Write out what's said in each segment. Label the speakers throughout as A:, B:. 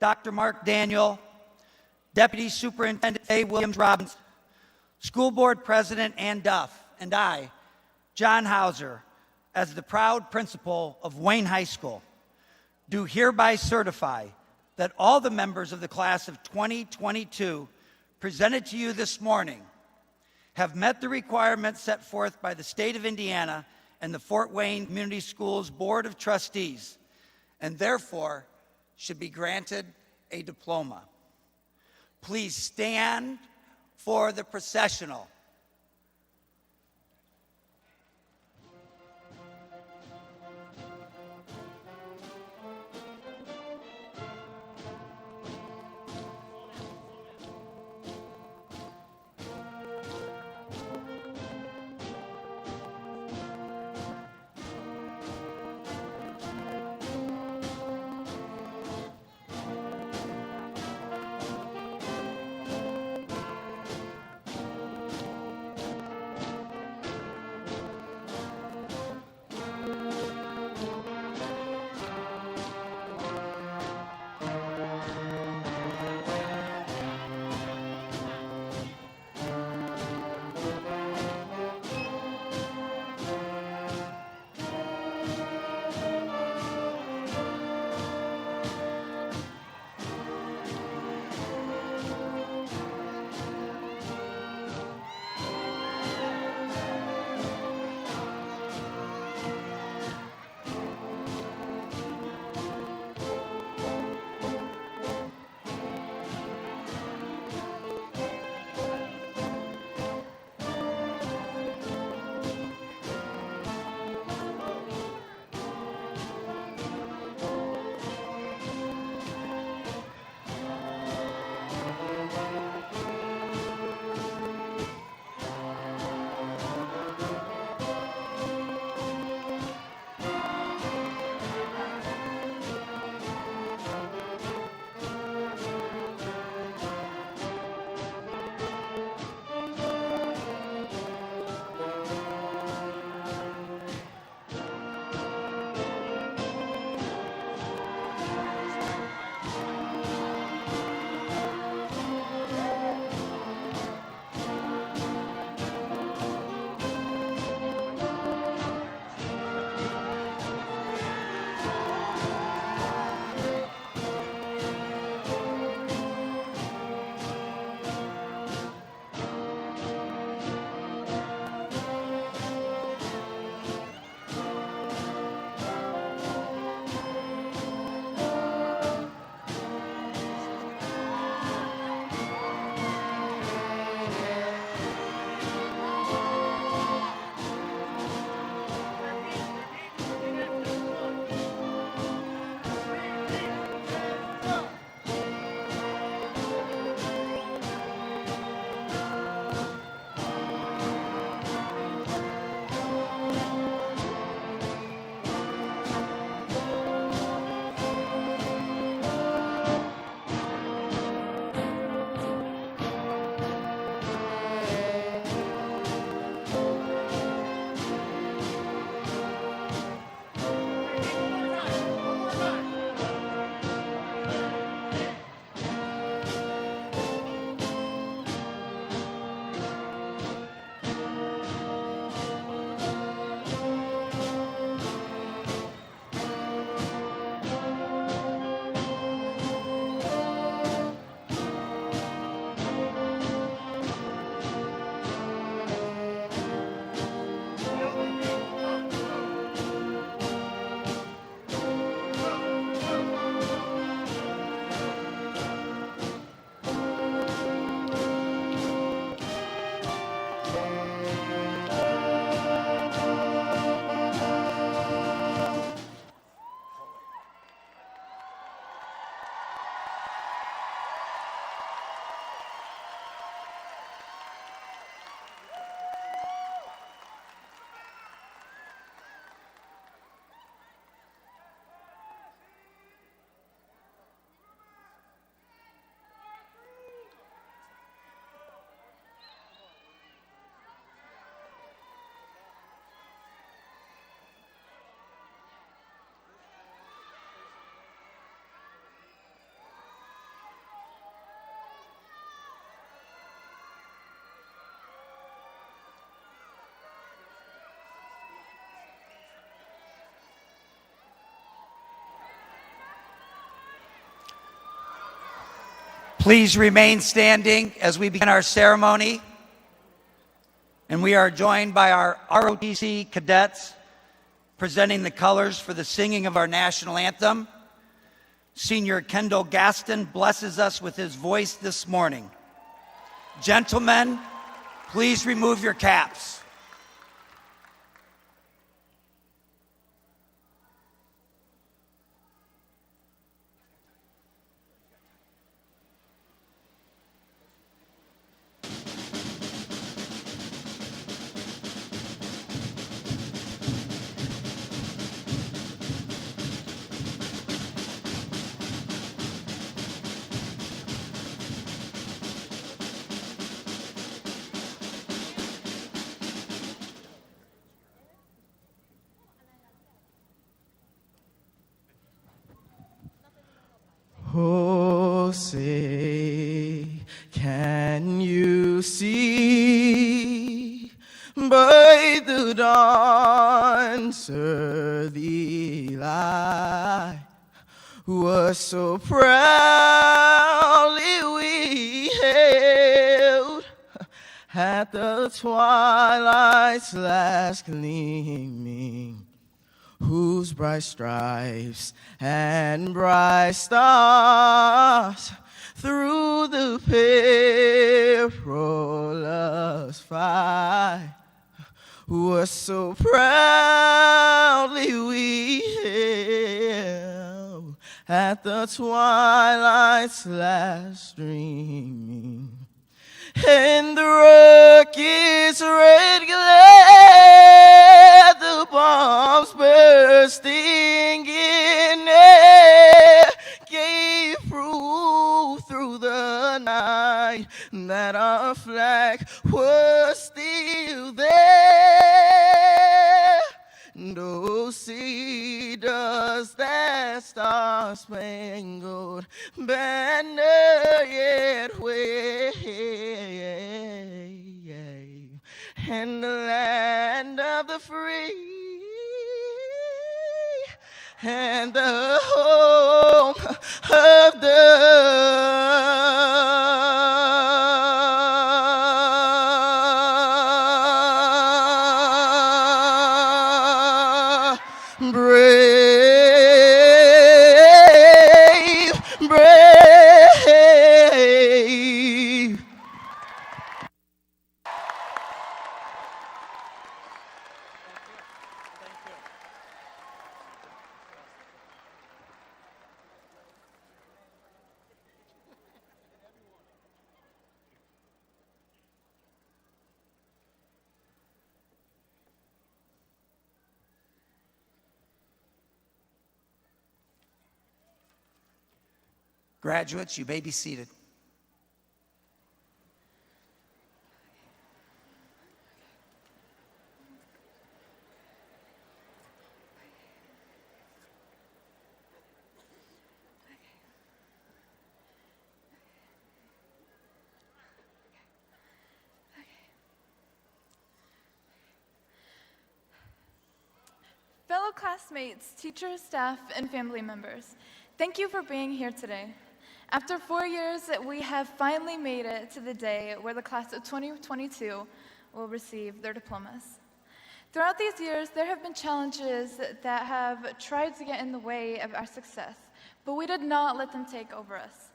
A: Dr. Mark Daniel, Deputy Superintendent A. Williams Robbins, School Board President Ann Duff, and I, John Hauser, as the proud principal of Wayne High School, do hereby certify that all the members of the class of 2022 presented to you this morning have met the requirements set forth by the state of Indiana and the Fort Wayne Community Schools Board of Trustees, and therefore should be granted a diploma. Please stand for the processional. Please remain standing as we begin our ceremony. And we are joined by our ROTC cadets presenting the colors for the singing of our national anthem. Senior Kendall Gaston blesses us with his voice this morning. Gentlemen, please remove your caps.
B: Oh, say, can you see by the dawn's early light was so proudly we hailed at the twilight's last gleaming, whose bright stripes and bright stars through the perilous fight was so proudly we hailed at the twilight's last streaming. And the rocket's red glare, the bombs bursting in air, gave proof through the night that our flag was still there. And oh, see, does that star-spangled banner yet wave, and the land of the free and the home of the brave, brave.
A: Graduates, you may be seated.
C: Fellow classmates, teachers, staff, and family members, thank you for being here today. After 4 years, we have finally made it to the day where the class of 2022 will receive their diplomas. Throughout these years, there have been challenges that have tried to get in the way of our success, but we did not let them take over us.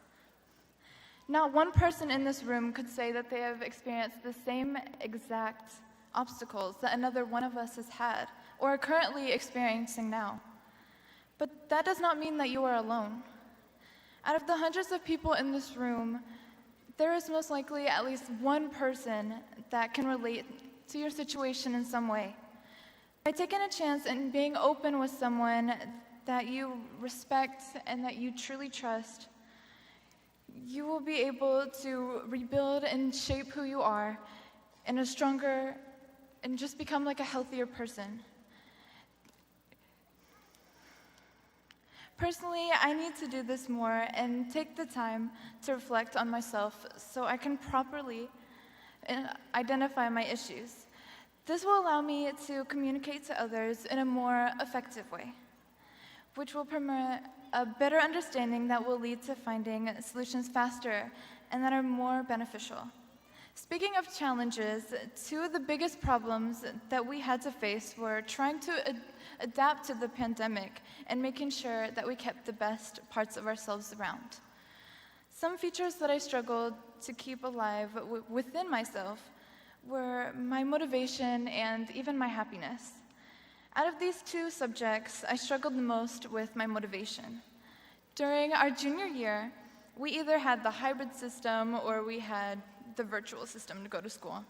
C: Not one person in this room could say that they have experienced the same exact obstacles that another one of us has had or are currently experiencing now. But that does not mean that you are alone. Out of the hundreds of people in this room, there is most likely at least one person that can relate to your situation in some way. By taking a chance and being open with someone that you respect and that you truly trust, you will be able to rebuild and shape who you are in a stronger and just become like a healthier person. Personally, I need to do this more and take the time to reflect on myself so I can properly identify my issues. This will allow me to communicate to others in a more effective way. which will permit a better understanding that will lead to finding solutions faster and that are more beneficial. Speaking of challenges, two of the biggest problems that we had to face were trying to adapt to the pandemic and making sure that we kept the best parts of ourselves around. Some features that I struggled to keep alive within myself were my motivation and even my happiness. Out of these two subjects, I struggled the most with my motivation. During our junior year, we either had the hybrid system or we had the virtual system to go to school.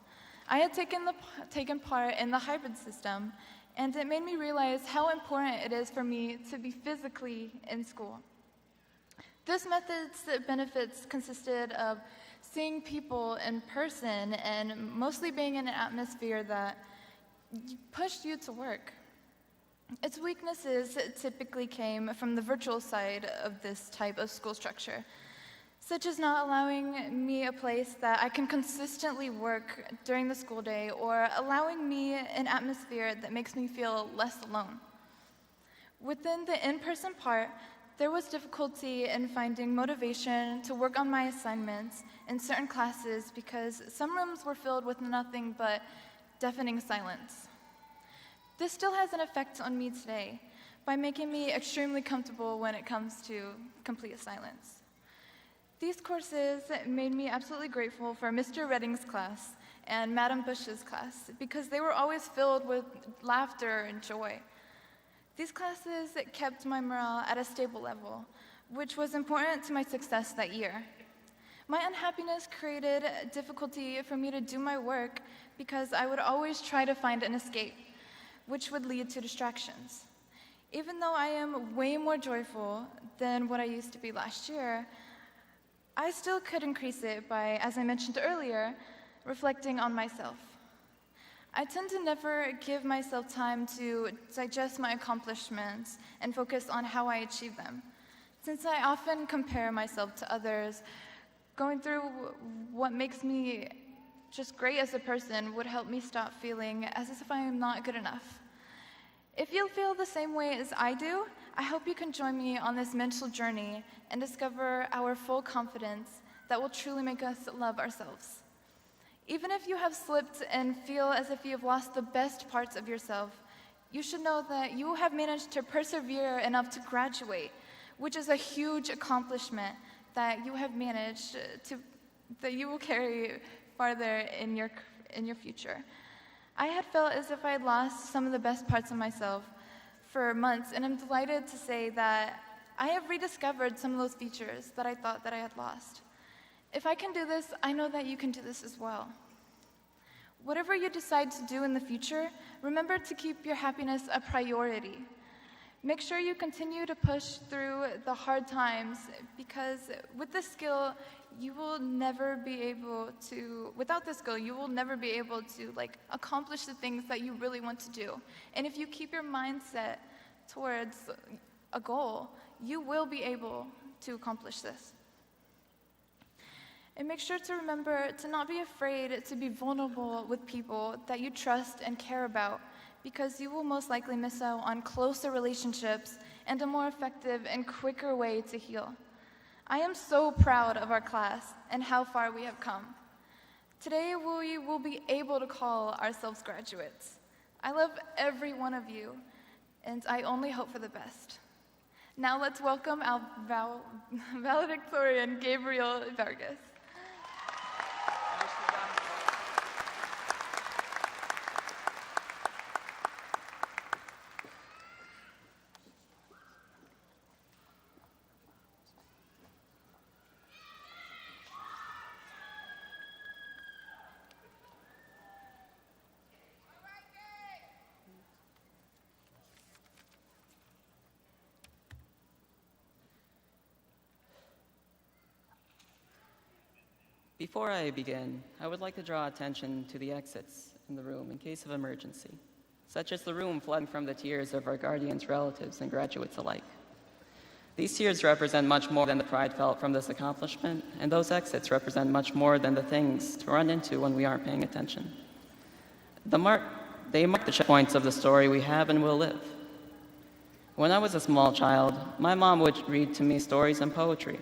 C: I had taken part in the hybrid system, and it made me realize how important it is for me to be physically in school. This method's benefits consisted of seeing people in person and mostly being in an atmosphere that pushed you to work. Its weaknesses typically came from the virtual side of this type of school structure, such as not allowing me a place that I can consistently work during the school day or allowing me an atmosphere that makes me feel less alone. Within the in-person part, there was difficulty in finding motivation to work on my assignments in certain classes because some rooms were filled with nothing but deafening silence. This still has an effect on me today by making me extremely comfortable when it comes to complete silence. These courses made me absolutely grateful for Mr. Redding's class and Madam Bush's class because they were always filled with laughter and joy. These classes kept my morale at a stable level, which was important to my success that year. My unhappiness created difficulty for me to do my work because I would always try to find an escape, which would lead to distractions. Even though I am way more joyful than what I used to be last year, I still could increase it by, as I mentioned earlier, reflecting on myself. I tend to never give myself time to digest my accomplishments and focus on how I achieve them. Since I often compare myself to others, going through what makes me just great as a person would help me stop feeling as if I am not good enough. If you feel the same way as I do, I hope you can join me on this mental journey and discover our full confidence that will truly make us love ourselves. Even if you have slipped and feel as if you have lost the best parts of yourself, you should know that you have managed to persevere enough to graduate, which is a huge accomplishment that you have managed that you will carry farther in your future. I had felt as if I had lost some of the best parts of myself for months, and I'm delighted to say that I have rediscovered some of those features that I thought that I had lost. If I can do this, I know that you can do this as well. Whatever you decide to do in the future, remember to keep your happiness a priority. Make sure you continue to push through the hard times because with this skill, you will never be able to, without this skill, you will never be able to accomplish the things that you really want to do. And if you keep your mindset towards a goal, you will be able to accomplish this. And make sure to remember to not be afraid to be vulnerable with people that you trust and care about, because you will most likely miss out on closer relationships and a more effective and quicker way to heal. I am so proud of our class and how far we have come. Today we will be able to call ourselves graduates. I love every one of you, and I only hope for the best. Now let's welcome our valedictorian, Gabriel Vargas.
D: Before I begin, I would like to draw attention to the exits in the room in case of emergency, such as the room flooding from the tears of our guardians, relatives, and graduates alike. These tears represent much more than the pride felt from this accomplishment, and those exits represent much more than the things to run into when we aren't paying attention. They mark the checkpoints of the story we have and will live. When I was a small child, my mom would read to me stories and poetry,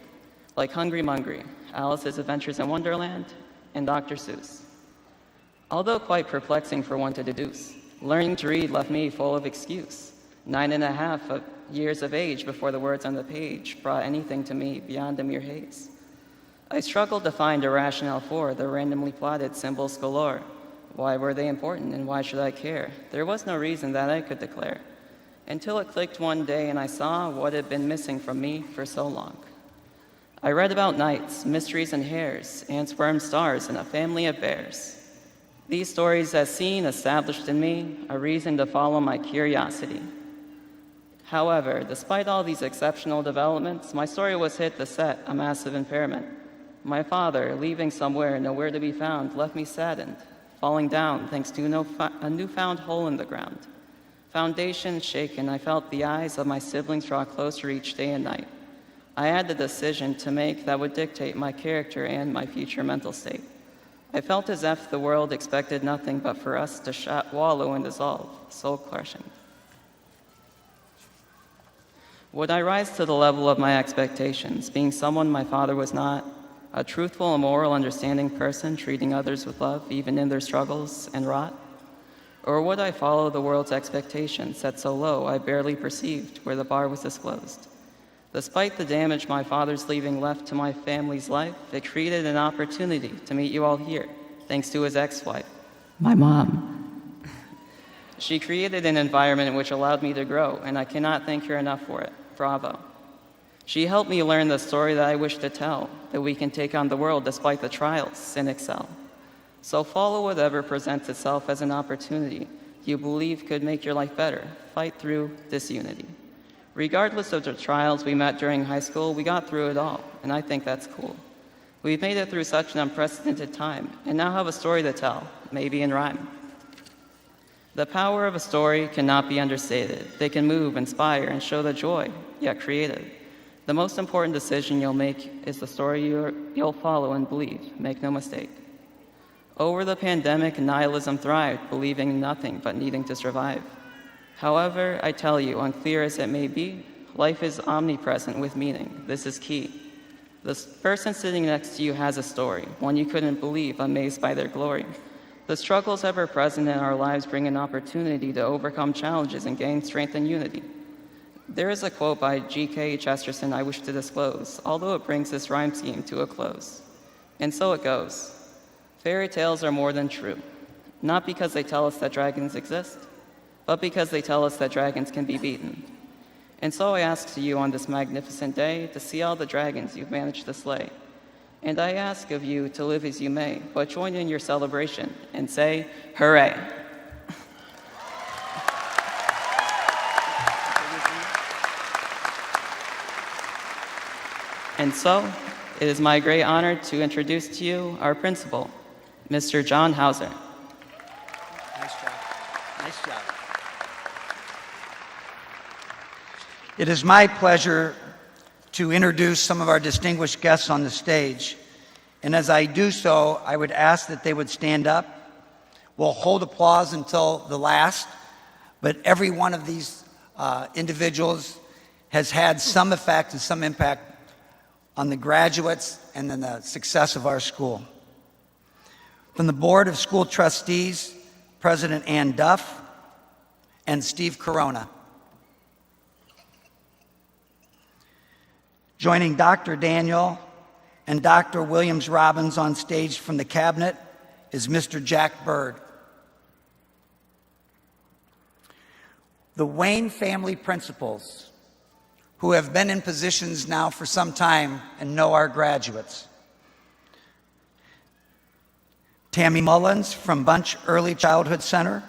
D: like Hungry Mungry, Alice's Adventures in Wonderland, and Dr. Seuss. Although quite perplexing for one to deduce, learning to read left me full of excuse. 9.5 years of age before the words on the page brought anything to me beyond a mere haze. I struggled to find a rationale for the randomly plotted symbols galore. Why were they important and why should I care? There was no reason that I could declare. Until it clicked one day and I saw what had been missing from me for so long. I read about knights, mysteries and hares, ants, worms, stars, and a family of bears. These stories, as seen, established in me a reason to follow my curiosity. However, despite all these exceptional developments, my story was hit the set a massive impairment. My father, leaving somewhere nowhere to be found, left me saddened, falling down thanks to a newfound hole in the ground. Foundation shaken, I felt the eyes of my siblings draw closer each day and night. I had a decision to make that would dictate my character and my future mental state. I felt as if the world expected nothing but for us to wallow and dissolve, soul-crushing. Would I rise to the level of my expectations, being someone my father was not, a truthful and moral, understanding person, treating others with love, even in their struggles and rot? Or would I follow the world's expectations, set so low I barely perceived where the bar was disclosed? Despite the damage my father's leaving left to my family's life, it created an opportunity to meet you all here, thanks to his ex-wife, my mom. She created an environment which allowed me to grow, and I cannot thank her enough for it. Bravo. She helped me learn the story that I wish to tell, that we can take on the world despite the trials and excel. So follow whatever presents itself as an opportunity you believe could make your life better. Fight through disunity. Regardless of the trials we met during high school, we got through it all, and I think that's cool. We've made it through such an unprecedented time, and now have a story to tell, maybe in rhyme. The power of a story cannot be understated. They can move, inspire, and show the joy, yet creative. The most important decision you'll make is the story you'll follow and believe. Make no mistake. Over the pandemic, nihilism thrived, believing in nothing but needing to survive. However, I tell you, unclear as it may be, life is omnipresent with meaning. This is key. The person sitting next to you has a story, one you couldn't believe, amazed by their glory. The struggles ever present in our lives bring an opportunity to overcome challenges and gain strength and unity. There is a quote by G.K. Chesterton I wish to disclose, although it brings this rhyme scheme to a close. And so it goes. Fairy tales are more than true, not because they tell us that dragons exist, but because they tell us that dragons can be beaten. And so I ask to you on this magnificent day to see all the dragons you've managed to slay. And I ask of you to live as you may, but join in your celebration and say, hooray. And so, it is my great honor to introduce to you our principal, Mr. John Hauser.
A: Nice job. Nice job. It is my pleasure to introduce some of our distinguished guests on the stage. And as I do so, I would ask that they would stand up. We'll hold applause until the last, but every one of these individuals has had some effect and some impact on the graduates and then the success of our school. From the Board of School Trustees, President Ann Duff and Steve Corona. Joining Dr. Daniel and Dr. Williams Robbins on stage from the cabinet is Mr. Jack Bird. The Wayne family principals, who have been in positions now for some time and know our graduates. Tammy Mullins from Bunch Early Childhood Center.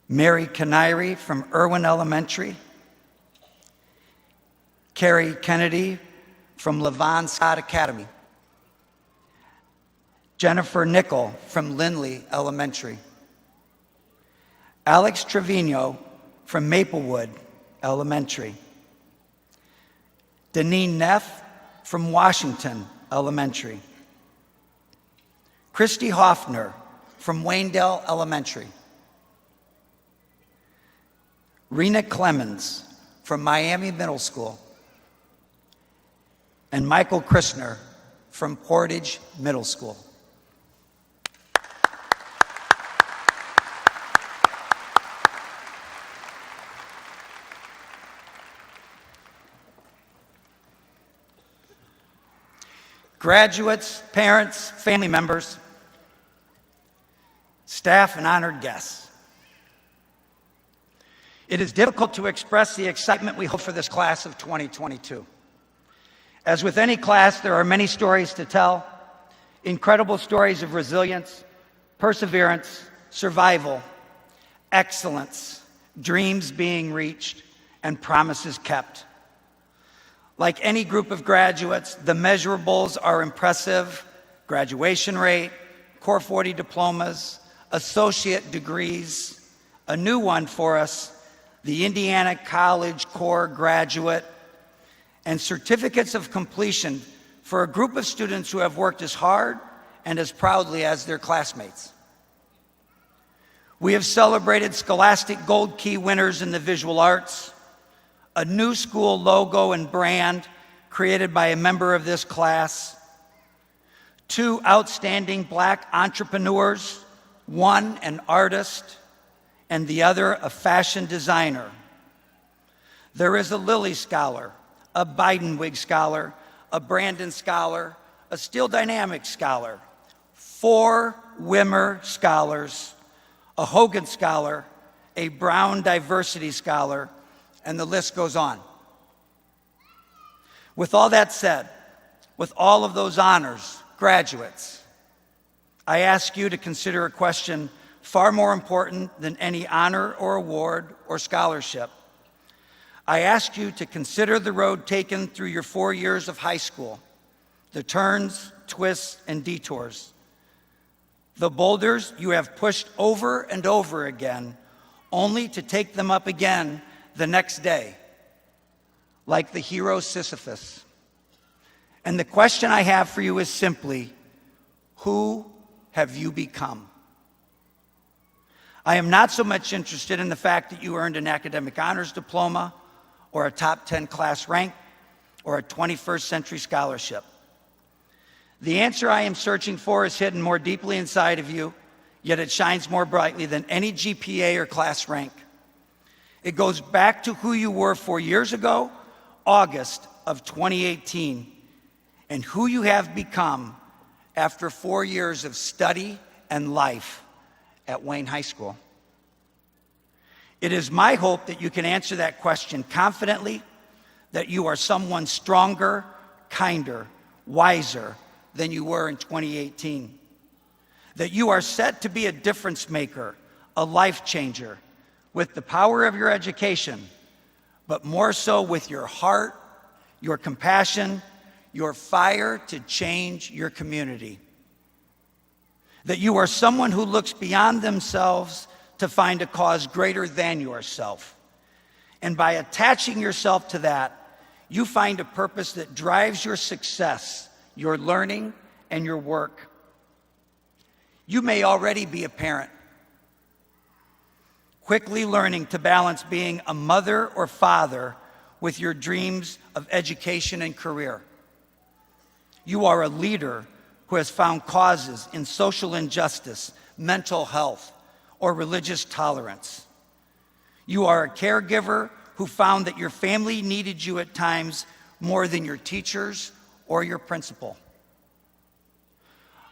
A: Mary Canary from Irwin Elementary. Carrie Kennedy from Levon Scott Academy. Jennifer Nickel from Lindley Elementary. Alex Trevino from Maplewood Elementary. Deneen Neff from Washington Elementary. Christy Hoffner from Waynedale Elementary. Rena Clemens from Miami Middle School, and Michael Christner from Portage Middle School. Graduates, parents, family members, staff, and honored guests. It is difficult to express the excitement we hold for this class of 2022. As with any class, there are many stories to tell, incredible stories of resilience, perseverance, survival, excellence, dreams being reached, and promises kept. Like any group of graduates, the measurables are impressive: graduation rate, Core 40 diplomas, associate degrees, a new one for us, the Indiana College Core graduate, and certificates of completion for a group of students who have worked as hard and as proudly as their classmates. We have celebrated Scholastic Gold Key winners in the visual arts, a new school logo and brand created by a member of this class, 2 outstanding Black entrepreneurs, one an artist and the other a fashion designer. There is a Lilly Scholar, a Bidenwig Scholar, a Brandon Scholar, a Steel Dynamics Scholar, 4 Wimmer Scholars, a Hogan Scholar, a Brown Diversity Scholar, and the list goes on. With all that said, with all of those honors, graduates, I ask you to consider a question far more important than any honor or award or scholarship. I ask you to consider the road taken through your 4 years of high school, the turns, twists, and detours, the boulders you have pushed over and over again, only to take them up again the next day, like the hero Sisyphus. And the question I have for you is simply, who have you become? I am not so much interested in the fact that you earned an academic honors diploma or a top 10 class rank or a 21st century scholarship. The answer I am searching for is hidden more deeply inside of you, yet it shines more brightly than any GPA or class rank. It goes back to who you were 4 years ago, August of 2018, and who you have become after 4 years of study and life at Wayne High School. It is my hope that you can answer that question confidently, that you are someone stronger, kinder, wiser than you were in 2018, that you are set to be a difference maker, a life changer, with the power of your education, but more so with your heart, your compassion, your fire to change your community. That you are someone who looks beyond themselves to find a cause greater than yourself. And by attaching yourself to that, you find a purpose that drives your success, your learning, and your work. You may already be a parent, quickly learning to balance being a mother or father with your dreams of education and career. You are a leader who has found causes in social injustice, mental health, or religious tolerance. You are a caregiver who found that your family needed you at times more than your teachers or your principal.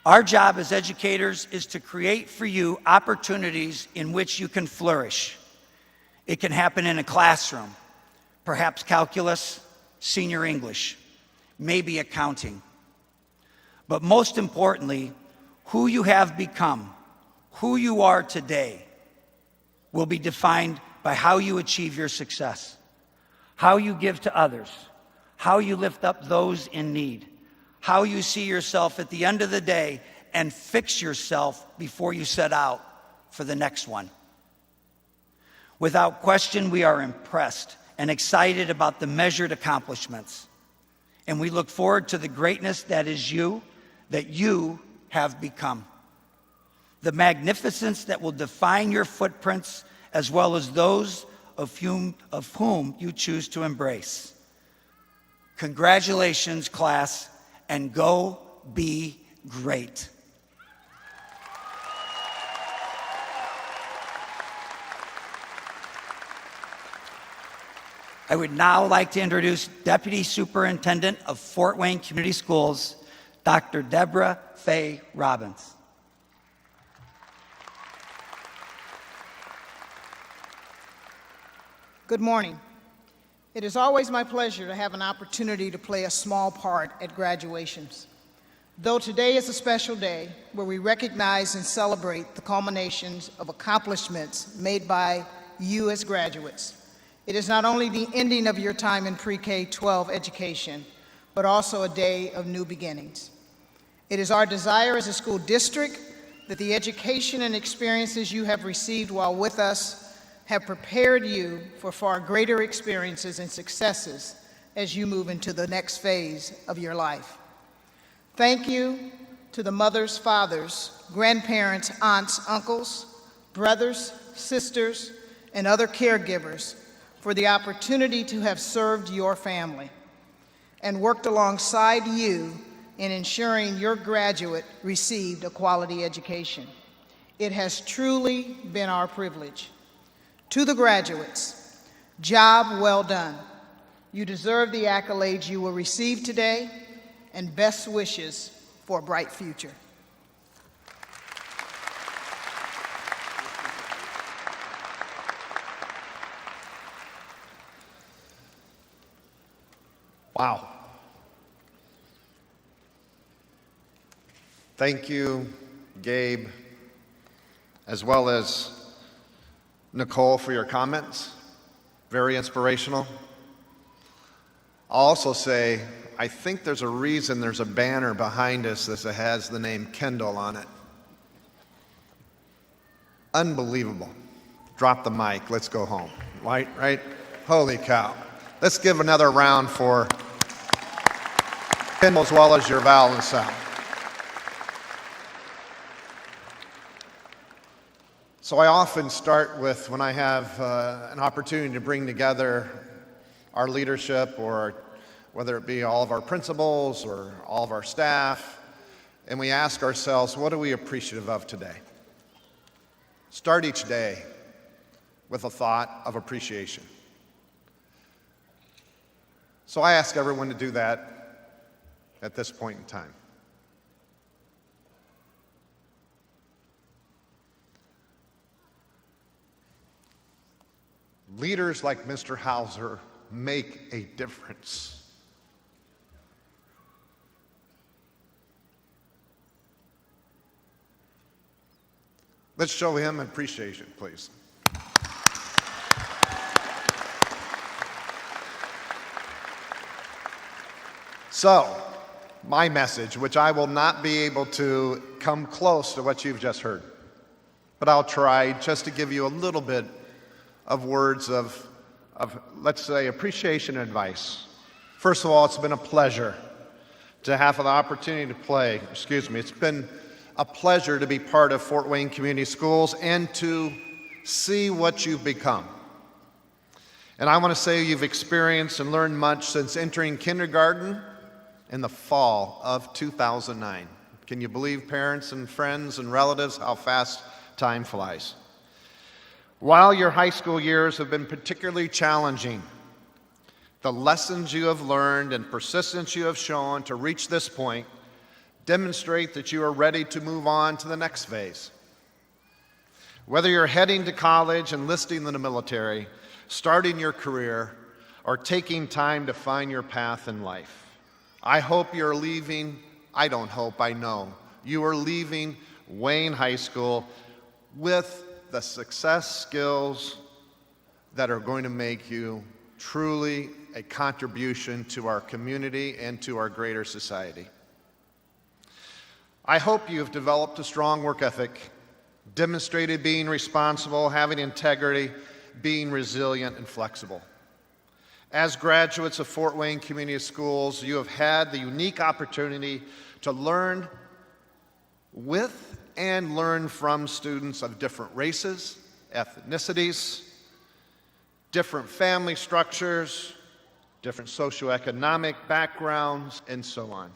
A: Our job as educators is to create for you opportunities in which you can flourish. It can happen in a classroom, perhaps calculus, senior English, maybe accounting. But most importantly, who you have become, who you are today, will be defined by how you achieve your success, how you give to others, how you lift up those in need, how you see yourself at the end of the day and fix yourself before you set out for the next one. Without question, we are impressed and excited about the measured accomplishments. And we look forward to the greatness that is you, that you have become. The magnificence that will define your footprints as well as those of whom you choose to embrace. Congratulations, class, and go be great. I would now like to introduce Deputy Superintendent of Fort Wayne Community Schools, Dr. Debra Faye Robbins.
E: Good morning. It is always my pleasure to have an opportunity to play a small part at graduations. Though today is a special day where we recognize and celebrate the culminations of accomplishments made by you as graduates, it is not only the ending of your time in pre-K-12 education, but also a day of new beginnings. It is our desire as a school district that the education and experiences you have received while with us have prepared you for far greater experiences and successes as you move into the next phase of your life. Thank you to the mothers, fathers, grandparents, aunts, uncles, brothers, sisters, and other caregivers for the opportunity to have served your family and worked alongside you in ensuring your graduate received a quality education. It has truly been our privilege. To the graduates, job well done. You deserve the accolades you will receive today, and best wishes for a bright future.
F: Wow. Thank you, Gabe, as well as Nicole, for your comments. Very inspirational. I'll also say, I think there's a reason there's a banner behind us that has the name Kendall on it. Unbelievable. Drop the mic, let's go home. Right? Holy cow. Let's give another round for Kendall as well as your Val and Sal. So I often start with, when I have an opportunity to bring together our leadership, or whether it be all of our principals or all of our staff, and we ask ourselves, what are we appreciative of today? Start each day with a thought of appreciation. So I ask everyone to do that at this point in time. Leaders like Mr. Hauser make a difference. Let's show him appreciation, please. So, my message, which I will not be able to come close to what you've just heard, but I'll try just to give you a little bit of words of let's say, appreciation and advice. First of all, it's been a pleasure to have the opportunity to it's been a pleasure to be part of Fort Wayne Community Schools and to see what you've become. And I want to say you've experienced and learned much since entering kindergarten in the fall of 2009. Can you believe, parents and friends and relatives, how fast time flies? While your high school years have been particularly challenging, the lessons you have learned and persistence you have shown to reach this point demonstrate that you are ready to move on to the next phase. Whether you're heading to college, enlisting in the military, starting your career, or taking time to find your path in life, I hope you're leaving, I don't hope, I know, you are leaving Wayne High School with the success skills that are going to make you truly a contribution to our community and to our greater society. I hope you've developed a strong work ethic, demonstrated being responsible, having integrity, being resilient and flexible. As graduates of Fort Wayne Community Schools, you have had the unique opportunity to learn with and learn from students of different races, ethnicities, different family structures, different socioeconomic backgrounds, and so on.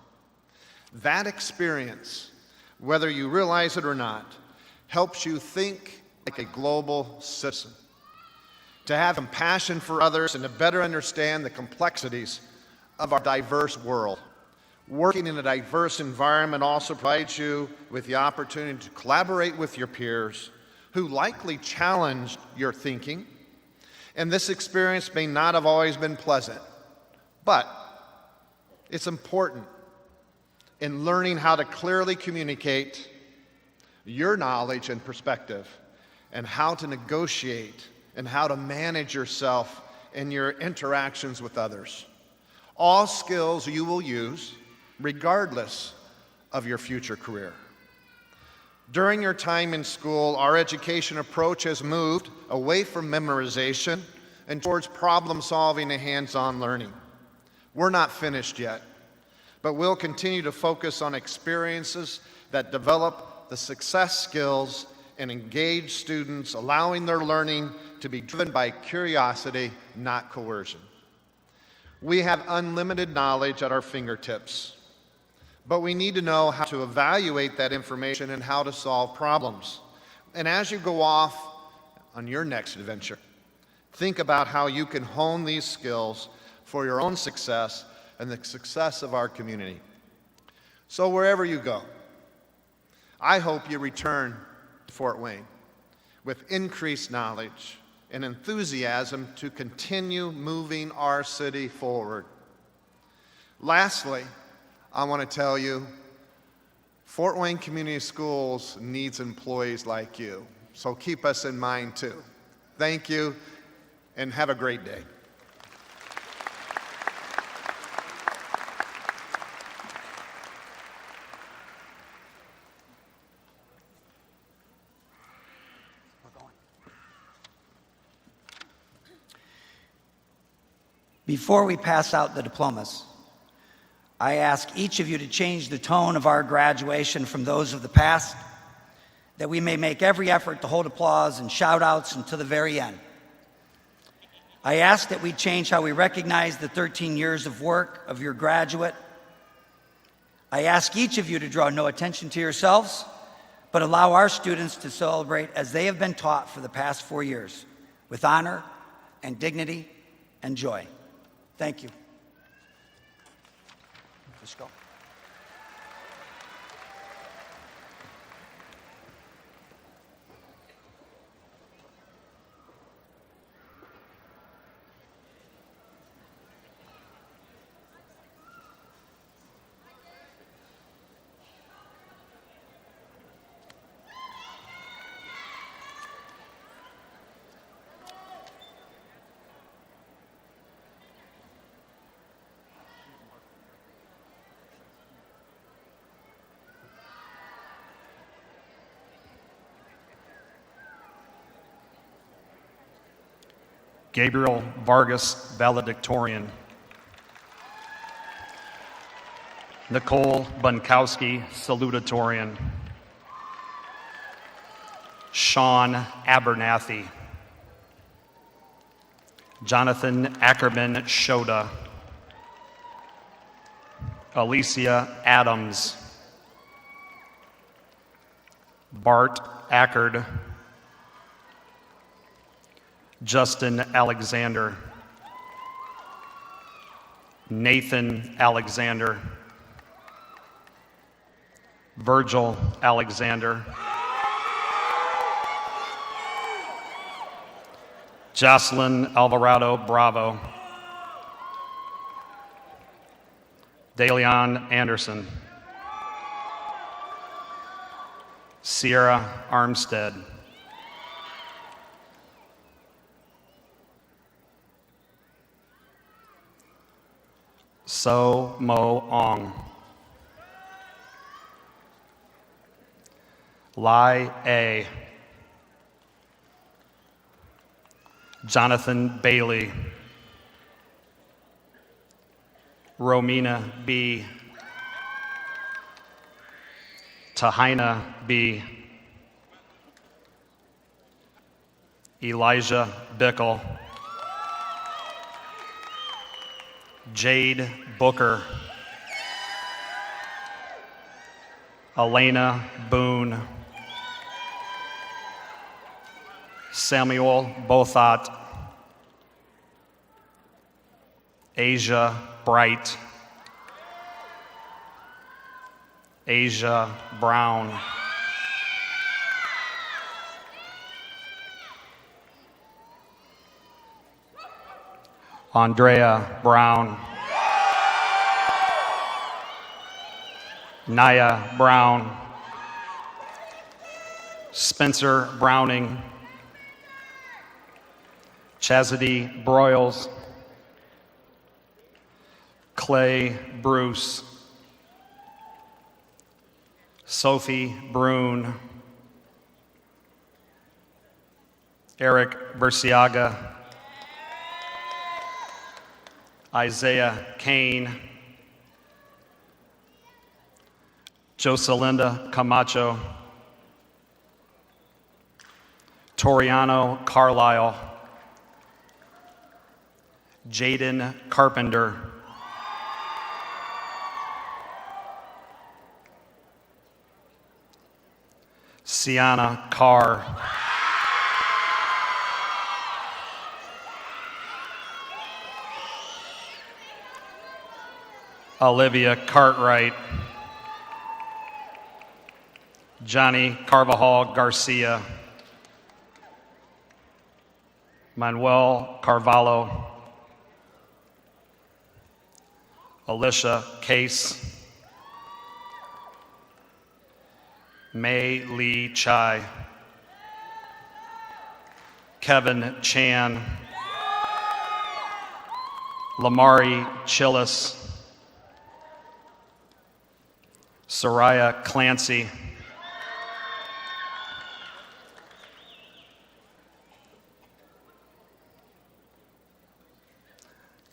F: That experience, whether you realize it or not, helps you think like a global citizen, to have compassion for others and to better understand the complexities of our diverse world. Working in a diverse environment also provides you with the opportunity to collaborate with your peers who likely challenge your thinking. And this experience may not have always been pleasant, but it's important in learning how to clearly communicate your knowledge and perspective, and how to negotiate and how to manage yourself in your interactions with others. All skills you will use regardless of your future career. During your time in school, our education approach has moved away from memorization and towards problem solving and hands-on learning. We're not finished yet, but we'll continue to focus on experiences that develop the success skills and engage students, allowing their learning to be driven by curiosity, not coercion. We have unlimited knowledge at our fingertips, but we need to know how to evaluate that information and how to solve problems. And as you go off on your next adventure, think about how you can hone these skills for your own success and the success of our community. So wherever you go, I hope you return to Fort Wayne with increased knowledge and enthusiasm to continue moving our city forward. Lastly, I want to tell you, Fort Wayne Community Schools needs employees like you, so keep us in mind too. Thank you, and have a great day.
A: Before we pass out the diplomas, I ask each of you to change the tone of our graduation from those of the past, that we may make every effort to hold applause and shout outs until the very end. I ask that we change how we recognize the 13 years of work of your graduate. I ask each of you to draw no attention to yourselves, but allow our students to celebrate as they have been taught for the past 4 years, with honor and dignity and joy. Thank you. Let's go.
G: Gabriel Vargas, valedictorian. Nicole Bunkowski, salutatorian. Sean Abernathy. Jonathan Ackerman Shoda. Alicia Adams. Bart Ackard. Justin Alexander. Nathan Alexander. Virgil Alexander. Jocelyn Alvarado Bravo. Dalian Anderson. Sierra Armstead. So Mo Ong. Lai A. Jonathan Bailey. Romina B. Tahina B. Elijah Bickle. Jade Booker, Elena Boone, Samuel Bothot, Asia Bright, Asia Brown, Andrea Brown, Naya Brown, Spencer Browning, Chastity Broyles, Clay Bruce, Sophie Brune, Eric Burciaga, Isaiah Kane, Joselinda Camacho, Toriano Carlisle, Jaden Carpenter, Sienna Carr, Olivia Cartwright, Johnny Carvajal Garcia, Manuel Carvalho, Alicia Case, Mei Lee Chai, Kevin Chan, Lamari Chillis, Soraya Clancy,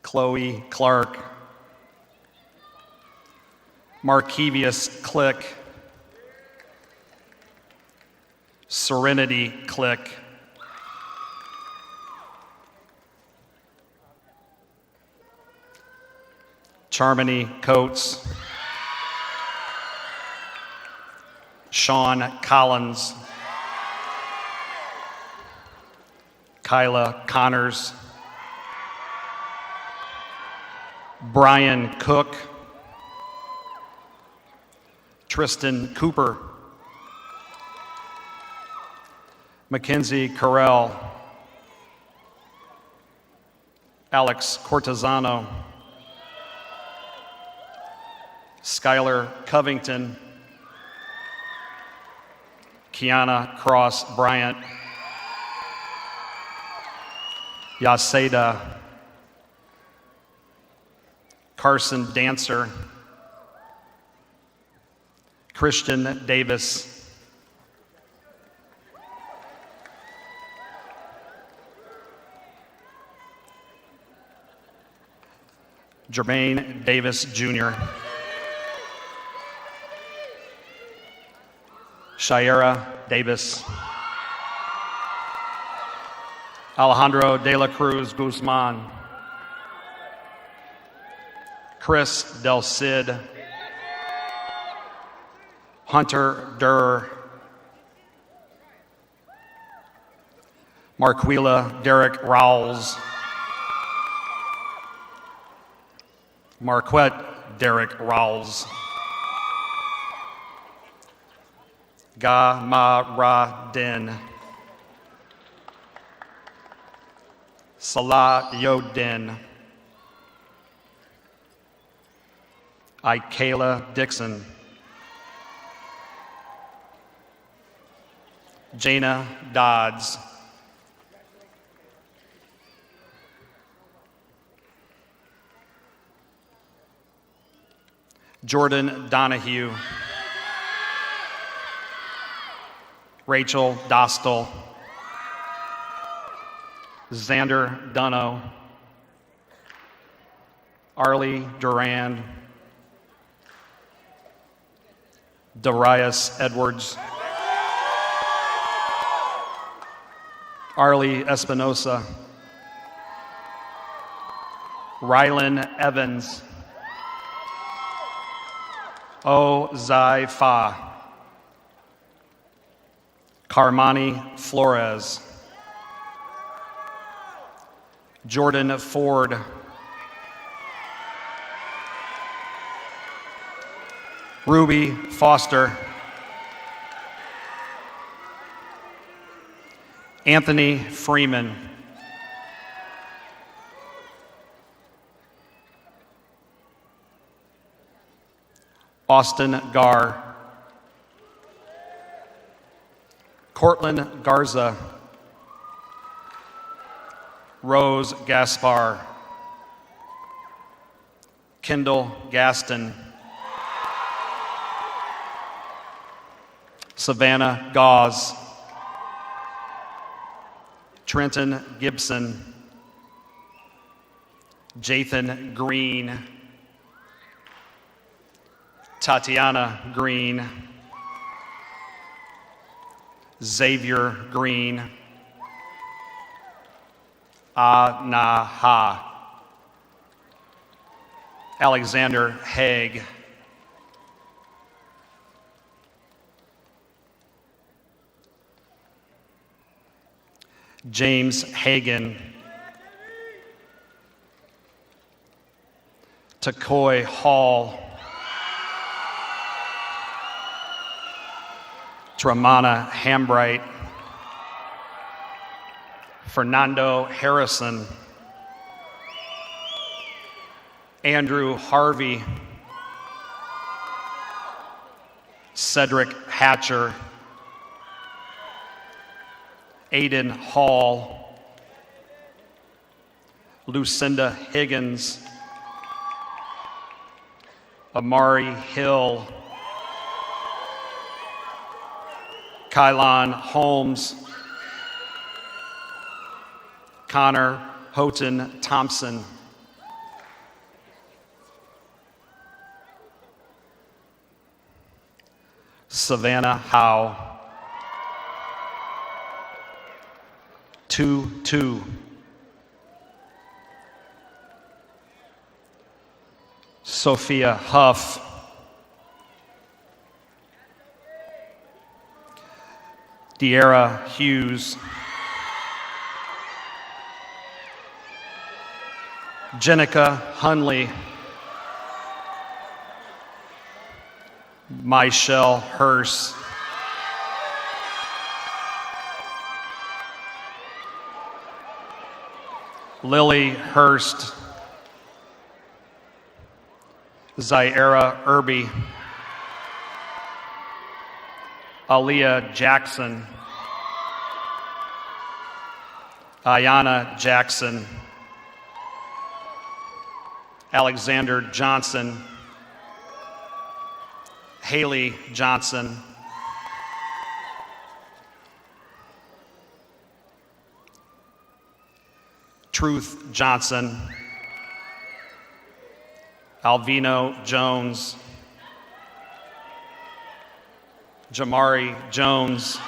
G: Chloe Clark, Markevius Click, Serenity Click, Charmony Coates, Sean Collins, Kyla Connors, Brian Cook, Tristan Cooper, Mackenzie Carell, Alex Cortesano, Skylar Covington, Kiana Cross Bryant, Yaseda, Carson Dancer, Christian Davis, Jermaine Davis Jr., Shira Davis, Alejandro De La Cruz Guzman, Chris Del Cid, Hunter Durr, Marquila Derek Rowles, Marquette Derek Rowles, Gamaradin, Salah Yodin, Ikayla Dixon, Jana Dodds, Jordan Donahue, Rachel Dostal, Xander Dunno, Arlie Durand, Darius Edwards, Arlie Espinosa, Rylan Evans. O Zai Fa. Carmani Flores. Jordan Ford. Ruby Foster. Anthony Freeman. Austin Garr. Cortland Garza. Rose Gaspar. Kendall Gaston. Savannah Gauze. Trenton Gibson. Jathan Green. Tatiana Green. Xavier Green. Anaha. Alexander Haig. James Hagan. Takoy Hall. Tramana Hambright. Fernando Harrison. Andrew Harvey. Cedric Hatcher. Aiden Hall. Lucinda Higgins. Amari Hill. Kylon Holmes. Connor Houghton Thompson. Savannah Howe. 2-2. Sophia Huff. De'Ara Hughes. Jenica Hunley. Michelle Hurst. Lily Hurst. Zaira Irby. Aaliyah Jackson. Ayana Jackson. Alexander Johnson. Haley Johnson. Truth Johnson. Alvino Jones. Jamari Jones.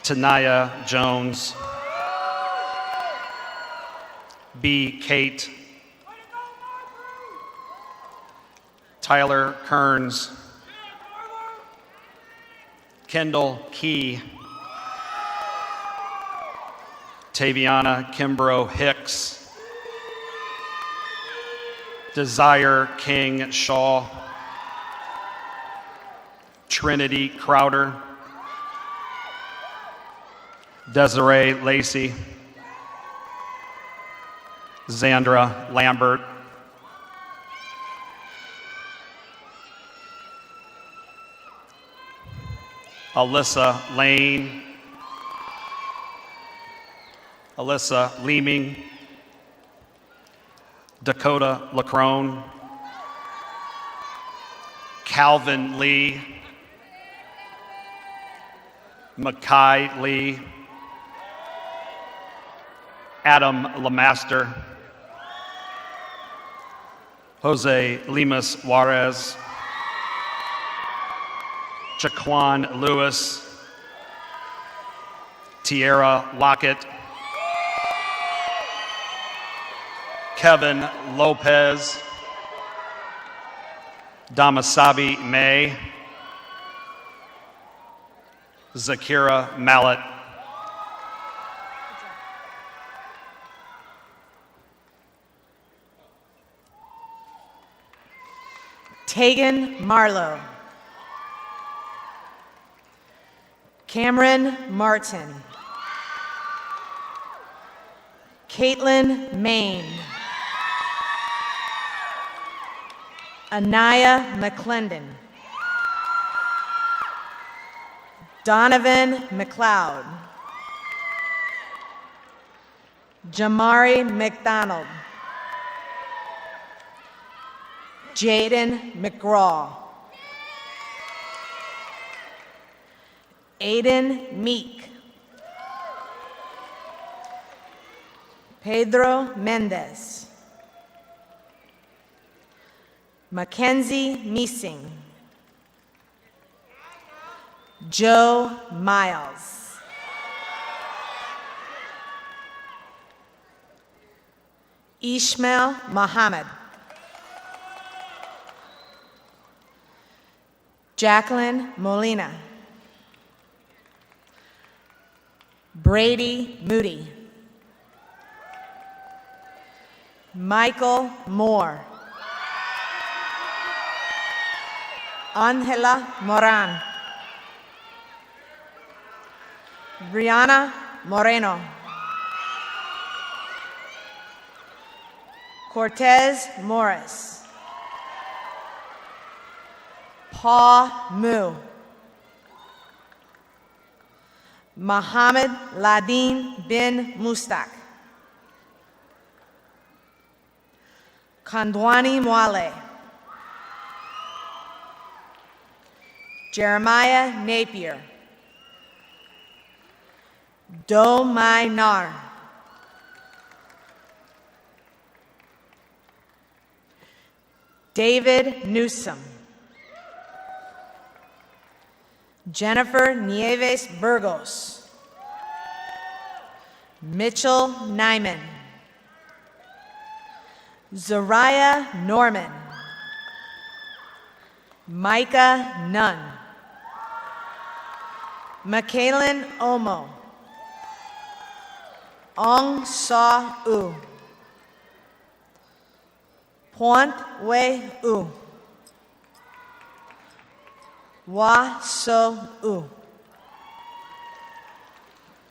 G: Tanaya Jones. B. Kate. Tyler Kearns. Kendall Key. Taviana Kimbrough Hicks. Desire King Shaw. Trinity Crowder. Desiree Lacey. Zandra Lambert. Alyssa Lane. Alyssa Leeming. Dakota Lacrone. Calvin Lee. Makai Lee. Adam Lamaster. Jose Limas Juarez. Jaquan Lewis. Tierra Lockett. Kevin Lopez, Damasabi May, Zakira Mallet,
H: Tegan Marlowe, Cameron Martin, Caitlin Main, Anaya McClendon, Donovan McLeod, Jamari McDonald, Jaden McGraw, Aiden Meek, Pedro Mendez, Mackenzie Meesing, Joe Miles, Ishmael Muhammad, Jacqueline Molina, Brady Moody, Michael Moore, Angela Moran, Brianna Moreno, Cortez Morris, Paul Mu, Mohammed Ladin bin Mustak, Kandwani Mwale, Jeremiah Napier, Do Mai Nar, David Newsom, Jennifer Nieves Burgos, Mitchell Nyman, Zariah Norman, Micah Nunn, Mikaelin Omo, Ong Sa U, Point Wei U, Wa So U,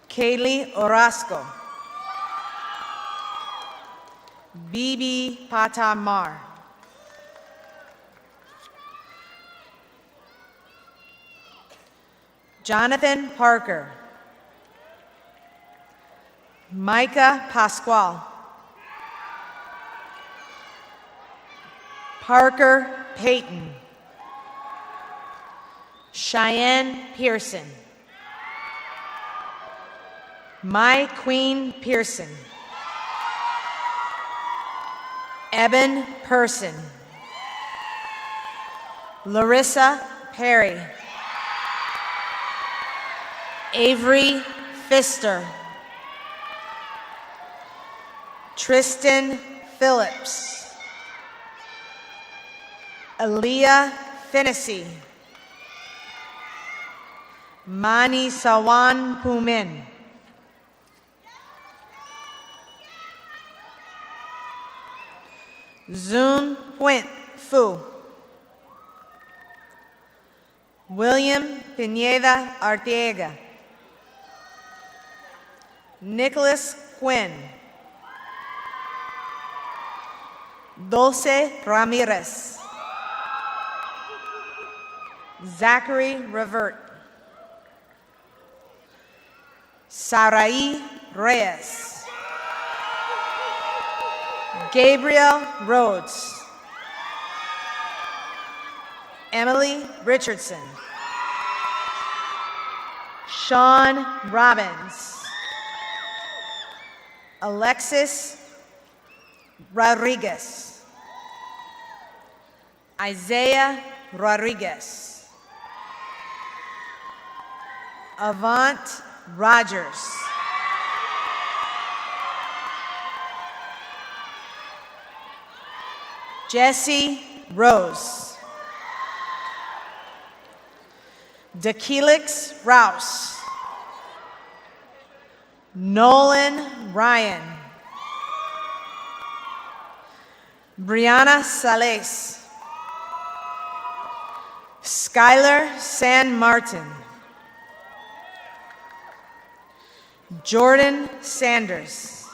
H: Kaylee Orozco, Bibi Patamar, Jonathan Parker, Micah Pasquale, Parker Payton, Cheyenne Pearson, My Queen Pearson, Eben Person, Larissa Perry, Avery Pfister, Tristan Phillips, Aaliyah Finnessy, Mani Sawan Pumin, Zun Huint Fu, William Pineda Arteaga, Nicholas Quinn, Dulce Ramirez, Zachary Revert, Sarai Reyes, Gabriel Rhodes, Emily Richardson, Sean Robbins, Alexis Rodriguez, Isaiah Rodriguez, Avant Rogers, Jesse Rose. Dakelix Rouse. Nolan Ryan. Brianna Sales. Skylar San Martin. Jordan Sanders.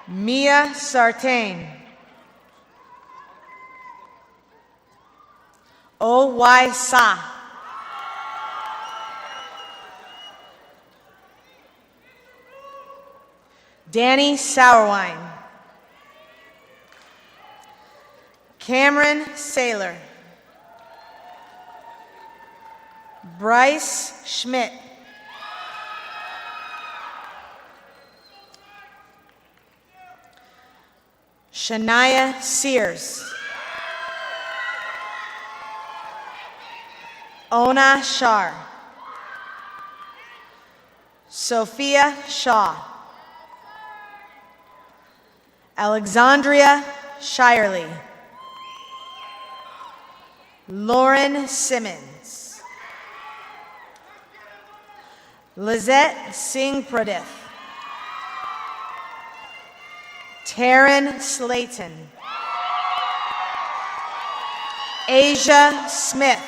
H: Mia Sartain. O.Y. Sa. Danny Sourwine. Cameron Saylor. Bryce Schmidt. Shania Sears. Ona Shar. Sophia Shaw. Alexandria Shirley. Lauren Simmons. Lizette Singh Pradith. Taryn Slayton. Asia Smith.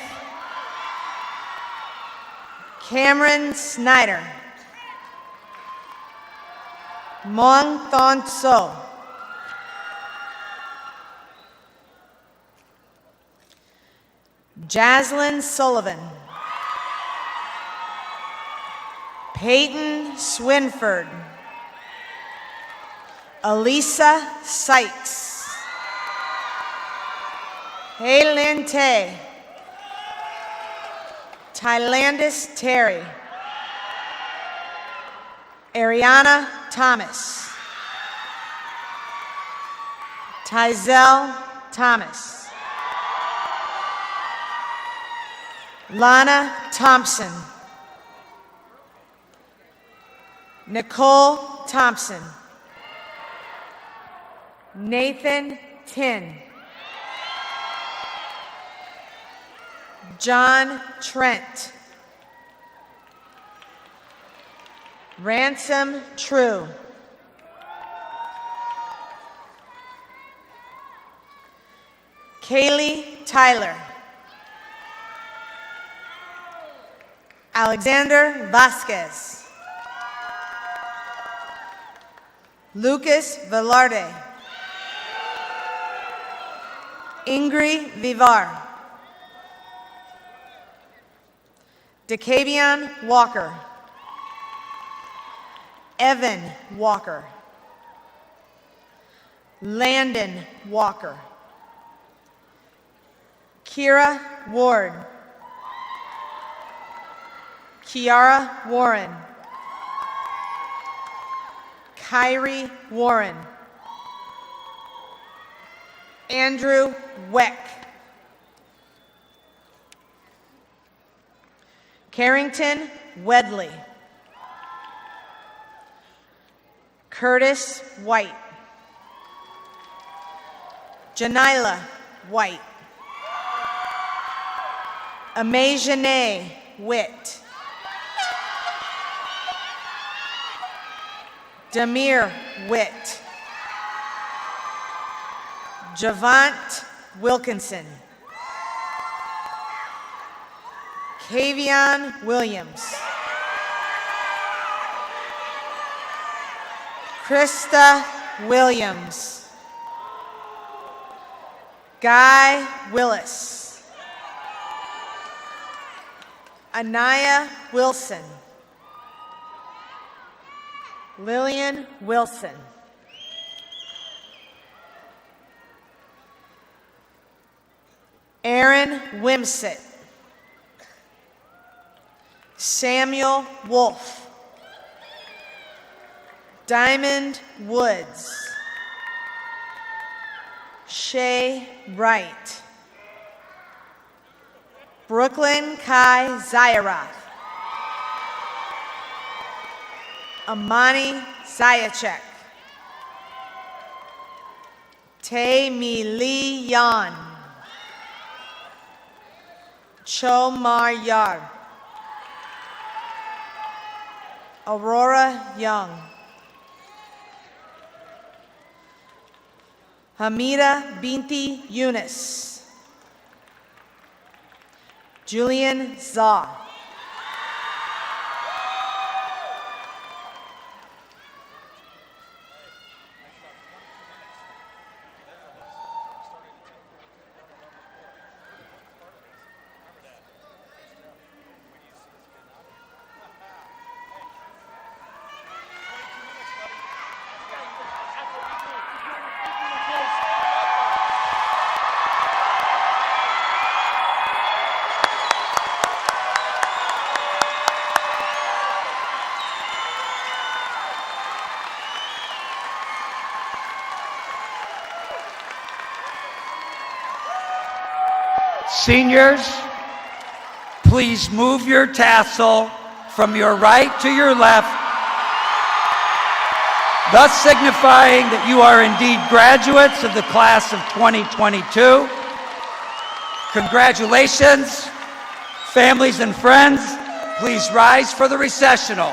H: Cameron Snyder. Mong Thon So. Jaslyn Sullivan. Peyton Swinford. Elisa Sykes. Haylin Tay. Tylandis Terry. Ariana Thomas. Tyzel Thomas. Lana Thompson. Nicole Thompson. Nathan Tin. John Trent. Ransom True. Kaylee Tyler. Alexander Vasquez. Lucas Velarde. Ingrid Vivar. DeCavion Walker. Evan Walker. Landon Walker. Kira Ward. Kiara Warren. Kyrie Warren. Andrew Weck. Carrington Wedley. Curtis White. Janila White. Amajane Witt. Demir Witt. Javant Wilkinson. Kavion Williams. Krista Williams. Guy Willis. Anaya Wilson. Lillian Wilson. Aaron Wimsett. Samuel Wolf. Diamond Woods. Shay Wright. Brooklyn Kai Zayaroff. Amani Zayachek. Tae Mi Lee Yan. Cho Mar Yar. Aurora Young. Hamida Binti Yunus. Julian Zaw.
A: Seniors, please move your tassel from your right to your left, thus signifying that you are indeed graduates of the class of 2022. Congratulations, families and friends. Please rise for the recessional.